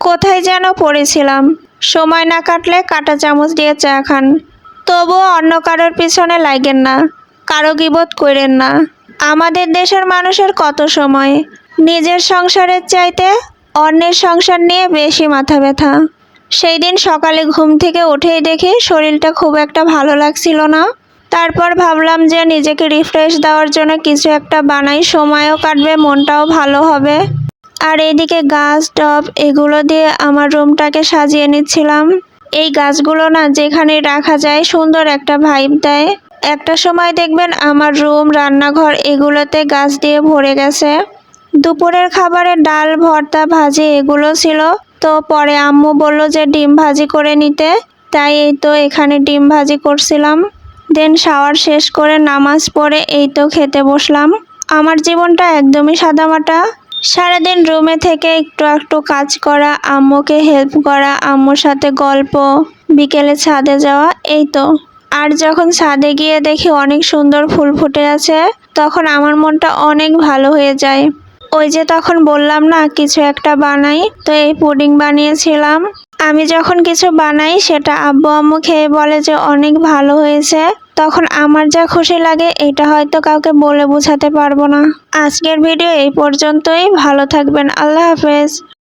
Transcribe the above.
কোথায় যেন পড়েছিলাম। সময় না কাটলে কাঁটা চামচ দিয়ে চা খান। তবুও অন্য কারোর পিছনে লাগেন না, কারো গীবত করেন না। আমাদের দেশের মানুষের কত সময় নিজের সংসারের চাইতে অন্যের সংসার নিয়ে বেশি মাথা ব্যথা। সেই দিন সকালে ঘুম থেকে উঠেই দেখি শরীরটা খুব একটা ভালো লাগছিল না। তারপর ভাবলাম যে নিজেকে রিফ্রেশ দেওয়ার জন্য কিছু একটা বানাই, সময়ও কাটবে, মনটাও ভালো হবে। আর এদিকে গাছ টব এগুলো দিয়ে আমার রুমটাকে সাজিয়ে নিচ্ছিলাম। এই গাছগুলো না যেখানে রাখা যায় সুন্দর একটা ভাইব দেয়। একটা সময় দেখবেন আমার রুম, রান্নাঘর এগুলোতে গাছ দিয়ে ভরে গেছে। দুপুরের খাবারে ডাল, ভর্তা, ভাজি এগুলো ছিল। তো পরে আম্মু বলল যে ডিম ভাজি করে নিতে, তাই এই তো এখানে ডিম ভাজি করছিলাম। দেন শাওয়ার শেষ করে নামাজ পড়ে এই তো খেতে বসলাম। আমার জীবনটা একদমই সাদামাটা। সারাদিন রুমে থেকে একটু একটু কাজ করা, আম্মুকে হেল্প করা, আম্মুর সাথে গল্প, বিকেলে ছাদে যাওয়া, এই তো। আর যখন ছাদে গিয়ে দেখি অনেক সুন্দর ফুল ফুটে আছে, তখন আমার মনটা অনেক ভালো হয়ে যায়। ওই যে তখন বললাম না কিছু একটা বানাই, তো এই পুডিং বানিয়েছিলাম। আমি যখন কিছু বানাই সেটা আব্বু আম্মু খেয়ে বলে যে অনেক ভালো হয়েছে, তখন আমার যা খুশি লাগে এটা হয়তো কাউকে বলে বোঝাতে পারবো না। আজকের ভিডিও এই পর্যন্তই। ভালো থাকবেন। আল্লাহ হাফেজ।